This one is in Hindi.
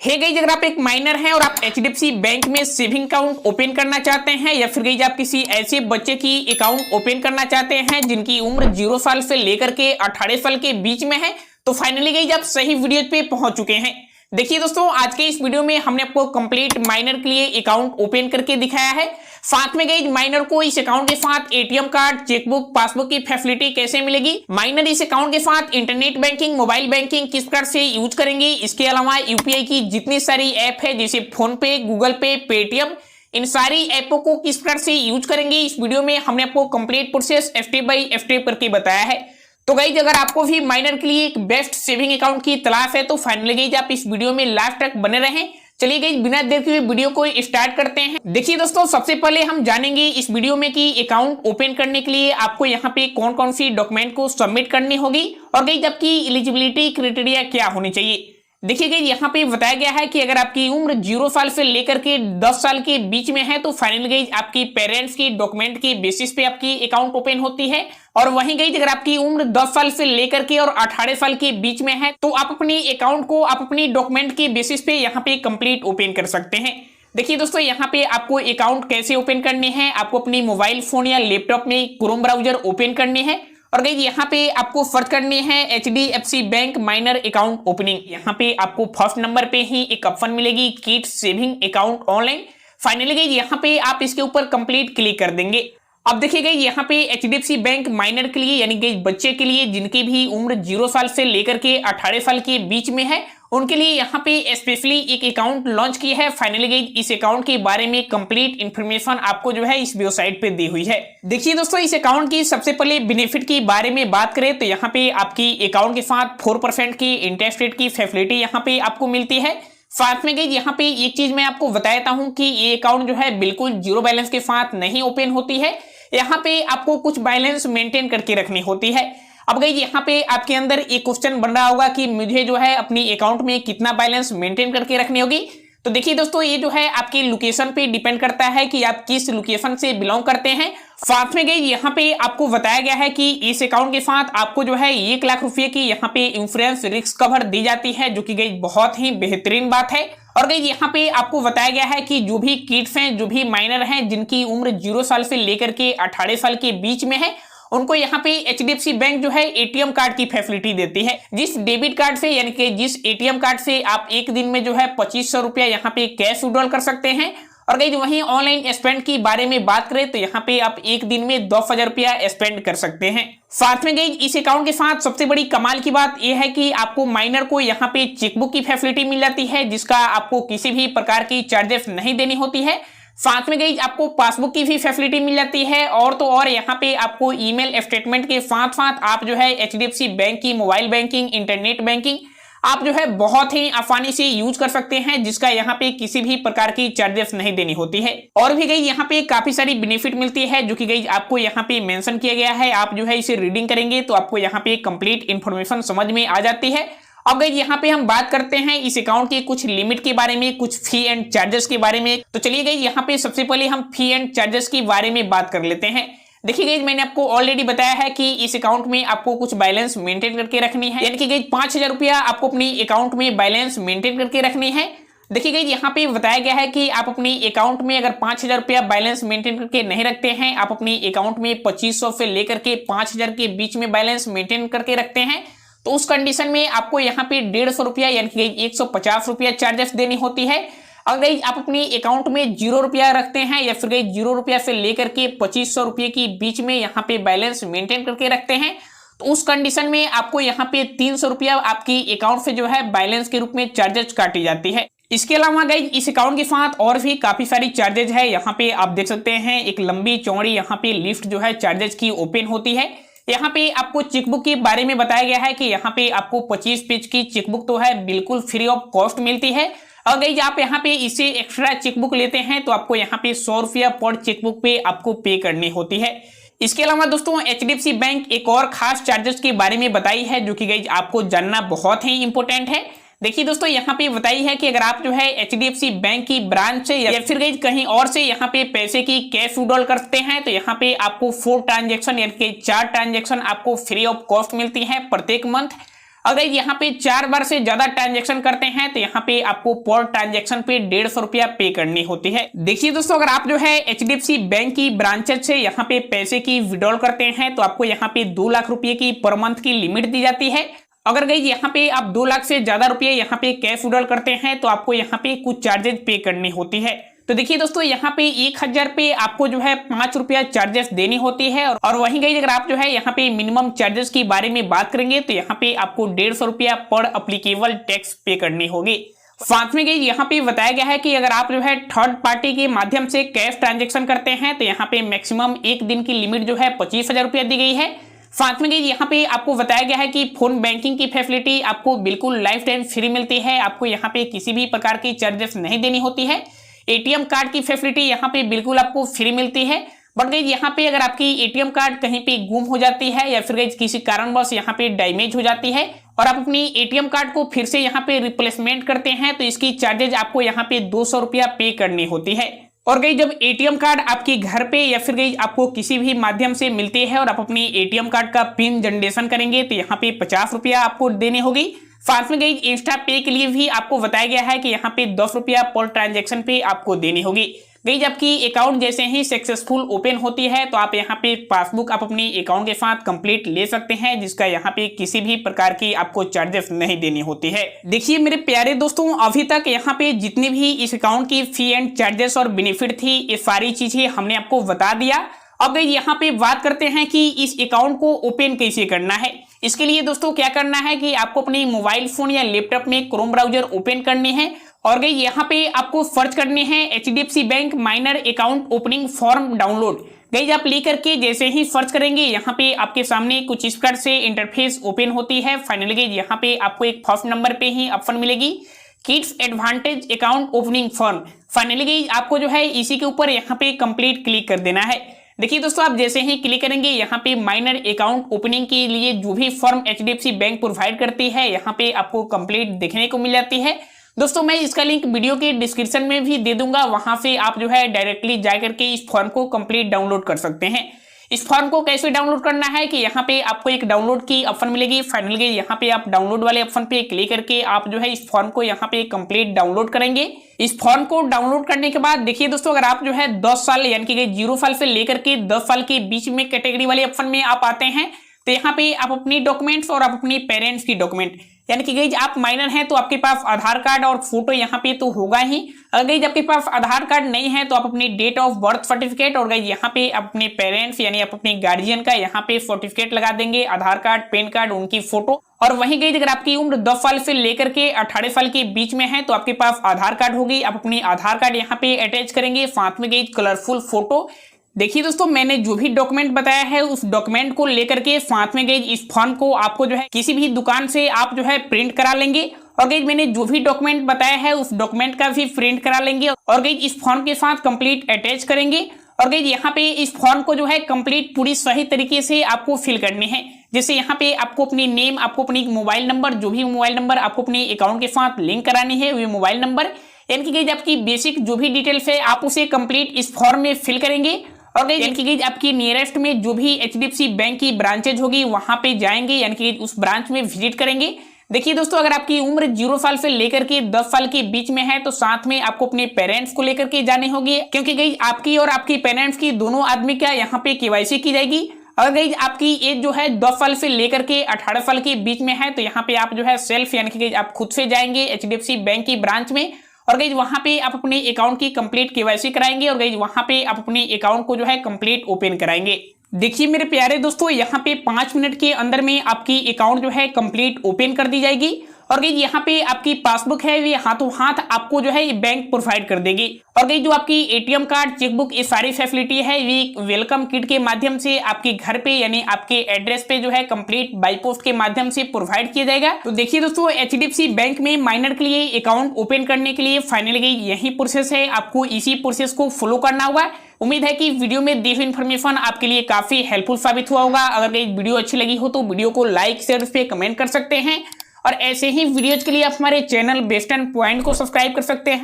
हे गाइस, अगर आप एक माइनर हैं और आप एचडीएफसी बैंक में सेविंग अकाउंट ओपन करना चाहते हैं या फिर गाइस आप किसी ऐसे बच्चे की अकाउंट ओपन करना चाहते हैं जिनकी उम्र 0 साल से लेकर के 18 साल के बीच में है, तो फाइनली गाइस आप सही वीडियो पे पहुंच चुके हैं। देखिए दोस्तों, आज के इस वीडियो में हमने आपको कंप्लीट माइनर के लिए अकाउंट ओपन करके दिखाया है। साथ में गाइस माइनर को इस अकाउंट के साथ एटीएम कार्ड, चेकबुक, पासबुक की फैसिलिटी कैसे मिलेगी, माइनर इस अकाउंट के साथ इंटरनेट बैंकिंग, मोबाइल बैंकिंग किस प्रकार से यूज करेंगे, इसके अलावा यूपीआई की जितनी सारी ऐप है जैसे फोन पे, गूगल पे, पेटीएम, इन सारी ऐपों को किस प्रकार से यूज करेंगे, इस वीडियो में हमने आपको complete process step by step करके बताया है। तो गाइज अगर आपको भी माइनर के लिए एक बेस्ट सेविंग अकाउंट की तलाश है तो फाइनली गाइज आप इस वीडियो में लास्ट तक बने रहें। चलिए गाइज बिना देर के वीडियो को स्टार्ट करते हैं। देखिए दोस्तों, सबसे पहले हम जानेंगे इस वीडियो में कि अकाउंट ओपन करने के लिए आपको यहाँ पे कौन कौन सी डॉक्यूमेंट को सबमिट करनी होगी और गाइज आपकी एलिजिबिलिटी क्राइटेरिया क्या होनी चाहिए। देखिए गाइज यहाँ पे बताया गया है कि अगर आपकी उम्र 0 साल से लेकर के 10 साल के बीच में है तो फाइनली गाइज आपकी पेरेंट्स की डॉक्यूमेंट के बेसिस पे आपकी अकाउंट ओपन होती है। और वहीं गाइज अगर आपकी उम्र 10 साल से लेकर के और 18 साल के बीच में है तो आप अपनी अकाउंट को आप अपनी डॉक्यूमेंट के बेसिस पे यहाँ पे कंप्लीट ओपन कर सकते हैं। देखिए दोस्तों, यहाँ पे आपको अकाउंट कैसे ओपन करने हैं, आपको अपनी मोबाइल फोन या लैपटॉप में क्रोम ब्राउजर ओपन करनी है और गाइस यहाँ पे आपको सर्च करनी है HDFC bank minor account opening. यहाँ पे आपको फर्स्ट नंबर पे ही एक ऑप्शन मिलेगी kid saving account online. Finally guys यहाँ पे आप इसके ऊपर कंप्लीट क्लिक कर देंगे। अब देखिए गाइस यहाँ पे एचडीएफसी बैंक माइनर के लिए यानी गाइस बच्चे के लिए जिनकी भी उम्र 0 साल से लेकर के 18 साल के बीच में है उनके लिए यहाँ पे स्पेशली एक अकाउंट लॉन्च की है। फाइनली गाइस इस अकाउंट के बारे में कंप्लीट इन्फॉर्मेशन आपको जो है इस वेबसाइट पे दी हुई है। देखिए दोस्तों, इस अकाउंट की सबसे पहले बेनिफिट के बारे में बात करें तो यहाँ पे आपकी अकाउंट के साथ 4% की इंटरेस्ट रेट की फैसिलिटी यहाँ पे आपको मिलती है। साथ में गाइस यहाँ पे एक चीज मैं आपको बताता हूँ कि ये अकाउंट जो है बिल्कुल जीरो बैलेंस के साथ नहीं ओपन होती है। यहाँ पे आपको कुछ बैलेंस मेंटेन करके रखनी होती है। अब गाइस यहाँ पे आपके अंदर एक क्वेश्चन बन रहा होगा कि मुझे जो है अपनी अकाउंट में कितना बैलेंस मेंटेन करके रखनी होगी। तो देखिए दोस्तों, ये जो है आपकी लोकेशन पे डिपेंड करता है कि आप किस लोकेशन से बिलोंग करते हैं। साथ में गाइस यहाँ पे आपको बताया गया है कि इस अकाउंट के साथ आपको जो है 1 लाख रुपए की यहाँ पे इंश्योरेंस रिस्क कवर दी जाती है, जो कि गाइस बहुत ही बेहतरीन बात है। और गाइस यहाँ पे आपको बताया गया है कि जो भी किड्स हैं, जो भी माइनर हैं जिनकी उम्र 0 साल से लेकर के 18 साल के बीच में है, उनको यहाँ पे एचडीएफसी बैंक जो है एटीएम कार्ड की फैसिलिटी देती है। जिस डेबिट कार्ड से यानी कि जिस एटीएम कार्ड से आप एक दिन में जो है 2500 रुपया यहाँ पे कैश विड्रॉल कर सकते हैं। और गाइस वहीं ऑनलाइन स्पेंड की बारे में बात करें तो यहाँ पे आप एक दिन में 2000 रुपया स्पेंड कर सकते हैं। साथ में गाइस इस अकाउंट के साथ सबसे बड़ी कमाल की बात यह है कि आपको माइनर को यहाँ पे चेकबुक की फैसिलिटी मिल जाती है, जिसका आपको किसी भी प्रकार की चार्जेस नहीं देनी होती है। साथ में गाइस आपको पासबुक की भी फैसिलिटी मिल जाती है और तो और यहाँ पे आपको ईमेल स्टेटमेंट के साथ साथ आप जो है एचडीएफसी बैंक की मोबाइल बैंकिंग, इंटरनेट बैंकिंग आप जो है बहुत ही आसानी से यूज कर सकते हैं, जिसका यहाँ पे किसी भी प्रकार की चार्जेस नहीं देनी होती है। और भी गाइस यहाँ पे काफी सारी बेनिफिट मिलती है जो कि गाइस आपको यहाँ पे मेंशन किया गया है। आप जो है इसे रीडिंग करेंगे तो आपको यहाँ पे कंप्लीट इन्फॉर्मेशन समझ में आ जाती है। अब गाइस यहाँ पे हम बात करते हैं इस अकाउंट के कुछ लिमिट के बारे में, कुछ फी एंड चार्जेस के बारे में। तो चलिए गाइस यहाँ पे सबसे पहले हम फी एंड चार्जेस के बारे में बात कर लेते हैं। देखिए गाइस, मैंने आपको ऑलरेडी बताया है कि इस अकाउंट में आपको कुछ बैलेंस मेंटेन करके रखनी है, यानी कि गाइस 5000 रुपया आपको अपनी अकाउंट में बैलेंस मेंटेन करके रखनी है। देखिए गाइस यहाँ पे बताया गया है कि आप अपनी अकाउंट में अगर 5000 रुपया बैलेंस मेंटेन करके नहीं रखते हैं, आप अपनी अकाउंट में 2500 से लेकर के 5000 के बीच में बैलेंस मेंटेन करके रखते हैं, तो उस कंडीशन में आपको यहाँ पे 150 रुपया यानी कि 150 रुपया चार्जेस देनी होती है। अगर आप अपनी अकाउंट में 0 रुपया रखते हैं या फिर 0 रुपया से लेकर के 2500 रुपये के बीच में यहाँ पे बैलेंस मेंटेन करके रखते हैं, तो उस कंडीशन में आपको यहाँ पे 300 रुपया आपकी अकाउंट से जो है बैलेंस के रूप में चार्जेस काटी जाती है। इसके अलावा गाइस इस अकाउंट के साथ और भी काफी सारी चार्जेज है। यहाँ पे आप देख सकते हैं एक लंबी चौड़ी यहाँ पे लिस्ट जो है चार्जेज की ओपन होती है। यहाँ पे आपको चेकबुक के बारे में बताया गया है कि यहाँ पे आपको 25 पेज की चेकबुक तो है बिल्कुल फ्री ऑफ कॉस्ट मिलती है। और गाइस आप यहाँ पे इससे एक्स्ट्रा चेकबुक लेते हैं तो आपको यहाँ पे 100 रुपया पर चेकबुक पे आपको पे करनी होती है। इसके अलावा दोस्तों एचडीएफसी बैंक एक और खास चार्जेस के बारे में बताई है जो कि गाइस आपको जानना बहुत ही इंपॉर्टेंट है। देखिए दोस्तों, यहाँ पे बताई है कि अगर आप जो है एचडीएफसी बैंक की ब्रांच से या फिर गाइस कहीं और से यहाँ पे पैसे की कैश विड्रॉल करते हैं तो यहाँ पे आपको 4 ट्रांजेक्शन यानी कि 4 ट्रांजेक्शन आपको फ्री ऑफ कॉस्ट मिलती है प्रत्येक मंथ। अगर यहाँ पे 4 बार से ज्यादा ट्रांजेक्शन करते हैं तो यहाँ पे आपको पर ट्रांजेक्शन पे 150 रुपया पे करनी होती है। देखिए दोस्तों, अगर आप जो है HDFC बैंक की ब्रांचेस से यहाँ पे पैसे की विड्रॉल करते हैं तो आपको यहाँ पे 2 लाख रुपए की पर मंथ की लिमिट दी जाती है। अगर गाइस यहाँ पे आप 2 लाख से ज्यादा रुपए यहाँ पे कैश विड्रॉल करते हैं तो आपको यहाँ पे कुछ चार्जेस पे करनी होती है। तो देखिए दोस्तों, यहाँ पे 1000 पे आपको जो है 5 रुपया चार्जेस देनी होती है। और वहीं गाइस अगर आप जो है यहाँ पे मिनिमम चार्जेस के बारे में बात करेंगे तो यहाँ पे आपको 150 रुपया पर अप्लीकेबल टैक्स पे करनी होगी। साथ में गाइस यहाँ पे बताया गया है कि अगर आप जो है थर्ड पार्टी के माध्यम से कैश ट्रांजेक्शन करते हैं तो यहाँ पे मैक्सिमम एक दिन की लिमिट जो है 25,000 रुपया दी गई है। साथ में यहाँ पे आपको बताया गया है कि फोन बैंकिंग की फैसिलिटी आपको बिल्कुल लाइफ टाइम फ्री मिलती है। आपको यहाँ पे किसी भी प्रकार की चार्जेस नहीं देनी होती है। एटीएम कार्ड की फैसिलिटी यहाँ पे बिल्कुल आपको फ्री मिलती है। बट गाइस यहाँ पे अगर आपकी एटीएम कार्ड कहीं पे गुम हो जाती है या फिर गाइस किसी कारणवश यहाँ पे डैमेज हो जाती है और आप अपनी एटीएम कार्ड को फिर से यहाँ पे रिप्लेसमेंट करते हैं तो इसकी चार्जेज आपको यहाँ पे 200 रुपया पे करनी होती है। और गाइस जब एटीएम कार्ड आपके घर पे या फिर गाइस आपको किसी भी माध्यम से मिलती है और आप अपनी एटीएम कार्ड का पिन जनरेशन करेंगे तो यहाँ पे 50 रुपया आपको देनी होगी। साथ में गाइस इंस्टा पे के लिए भी आपको बताया गया है कि यहाँ पे 10 रुपया पर ट्रांजेक्शन पे आपको देनी होगी। गाइस आपकी अकाउंट जैसे ही सक्सेसफुल ओपन होती है तो आप यहाँ पे पासबुक आप अपनी अकाउंट के साथ कंप्लीट ले सकते हैं, जिसका यहाँ पे किसी भी प्रकार की आपको चार्जेस नहीं देनी होती है। देखिए मेरे प्यारे दोस्तों, अभी तक यहाँ पे जितनी भी इस अकाउंट की फी एंड चार्जेस और बेनिफिट थी ये सारी चीजें हमने आपको बता दिया। अब गाइस यहाँ पे बात करते हैं कि इस अकाउंट को ओपन कैसे करना है। इसके लिए दोस्तों क्या करना है कि आपको अपने मोबाइल फोन या लैपटॉप में क्रोम ब्राउजर ओपन करनी है और गाइस यहाँ पे आपको सर्च करनी है HDFC bank minor account opening form download. Guys आप लिख करके जैसे ही सर्च करेंगे यहाँ पे आपके सामने कुछ इस प्रकार से इंटरफेस ओपन होती है। फाइनली गाइस यहाँ पे आपको एक फर्स्ट नंबर पे ही ऑप्शन मिलेगी kids advantage account opening form. Finally guys आपको जो है इसी के ऊपर यहाँ पे कंप्लीट क्लिक कर देना है। देखिए दोस्तों, आप जैसे ही क्लिक करेंगे यहाँ पे माइनर अकाउंट ओपनिंग के लिए जो भी फॉर्म HDFC बैंक प्रोवाइड करती है यहाँ पे आपको कंप्लीट देखने को मिल जाती है। दोस्तों मैं इसका लिंक वीडियो के डिस्क्रिप्शन में भी दे दूंगा, वहां से आप जो है डायरेक्टली जा करके इस फॉर्म को कंप्लीट डाउनलोड कर सकते हैं। इस फॉर्म को कैसे डाउनलोड करना है कि यहाँ पे आपको एक डाउनलोड की ऑप्शन मिलेगी। फाइनली यहाँ पे आप डाउनलोड वाले ऑप्शन पे क्लिक करके आप जो है इस फॉर्म को यहाँ पे कंप्लीट डाउनलोड करेंगे। इस फॉर्म को डाउनलोड करने के बाद देखिए दोस्तों, अगर आप जो है 10 साल यानी कि 0 साल से लेकर के 10 साल के बीच में कैटेगरी वाले ऑप्शन में आप आते हैं तो यहाँ पे आप अपनी डॉक्यूमेंट्स और आप अपनी पेरेंट्स की डॉक्यूमेंट यानी कि गाइस आप माइनर हैं तो आपके पास आधार कार्ड और फोटो यहाँ पे तो होगा ही। अगर गाइस आपके पास आधार कार्ड नहीं है तो आप अपनी डेट ऑफ बर्थ सर्टिफिकेट और गाइस यहाँ पे अपने पेरेंट्स यानी आप अपने गार्जियन का यहाँ पे सर्टिफिकेट लगा देंगे, आधार कार्ड, पैन कार्ड, उनकी फोटो। और वहीं गाइस अगर आपकी उम्र 10 साल से लेकर के 18 साल के बीच में है तो आपके पास आधार कार्ड होगी, आप अपनी आधार कार्ड यहाँ पे अटैच करेंगे, साथ में गाइस कलरफुल फोटो। देखिए दोस्तों, मैंने जो भी डॉक्यूमेंट बताया है उस डॉक्यूमेंट को लेकर के साथ में गाइस इस फॉर्म को आपको जो है किसी भी दुकान से आप जो है प्रिंट करा लेंगे और गाइस मैंने जो भी डॉक्यूमेंट बताया है उस डॉक्यूमेंट का भी प्रिंट करा लेंगे और गाइस इस फॉर्म के साथ कंप्लीट अटैच करेंगे। और गाइस यहाँ पे इस फॉर्म को जो है कंप्लीट पूरी सही तरीके से आपको फिल करनी है। जैसे यहाँ पे आपको अपनी नेम, आपको अपनी मोबाइल नंबर, जो भी मोबाइल नंबर आपको अपने अकाउंट के साथ लिंक करानी है वो मोबाइल नंबर यानी कि गाइस आपकी बेसिक जो भी डिटेल्स है आप उसे कंप्लीट इस फॉर्म में फिल करेंगे। और यानी कि आपकी नियरेस्ट में जो भी HDFC बैंक की ब्रांचेज होगी वहां पे जाएंगे यानी कि उस ब्रांच में विजिट करेंगे। देखिए दोस्तों, अगर आपकी उम्र 0 साल से लेकर के 10 साल के बीच में है तो साथ में आपको अपने पेरेंट्स को लेकर के जाने होगी, क्योंकि गाइस आपकी और आपकी पेरेंट्स की दोनों आदमी का यहाँ पे KYC की जाएगी। अगर गाइस आपकी एज जो है 10 साल से लेकर के 18 साल के बीच में है तो यहाँ पे आप जो है सेल्फ यानी कि आप खुद से जाएंगे HDFC बैंक की ब्रांच में और गाइस वहां पे आप अपने अकाउंट की कंप्लीट KYC कराएंगे और गाइस वहां पे आप अपने अकाउंट को जो है कंप्लीट ओपन कराएंगे। देखिए मेरे प्यारे दोस्तों, यहाँ पे 5 मिनट के अंदर में आपकी अकाउंट जो है कंप्लीट ओपन कर दी जाएगी और गाइस यहाँ पे आपकी पासबुक है ये हाथों हाथ आपको जो है ये बैंक प्रोवाइड कर देगी। और गाइस जो आपकी एटीएम कार्ड, चेकबुक, ये सारी फैसिलिटी है ये वेलकम किट के माध्यम से आपके घर पे यानी आपके एड्रेस पे जो है कंप्लीट बाई पोस्ट के माध्यम से प्रोवाइड किया जाएगा। तो देखिए दोस्तों, HDFC बैंक में माइनर के लिए अकाउंट ओपन करने के लिए फाइनली यही प्रोसेस है, आपको इसी प्रोसेस को फॉलो करना होगा। उम्मीद है कि वीडियो में दी हुई इन्फॉर्मेशन आपके लिए काफी हेल्पफुल साबित हुआ होगा। अगर गाइस वीडियो अच्छी लगी हो तो वीडियो को लाइक, शेयर, उस पर कमेंट कर सकते हैं और ऐसे ही वीडियोज के लिए आप हमारे चैनल बेस्ट एंड पॉइंट को सब्सक्राइब कर सकते हैं।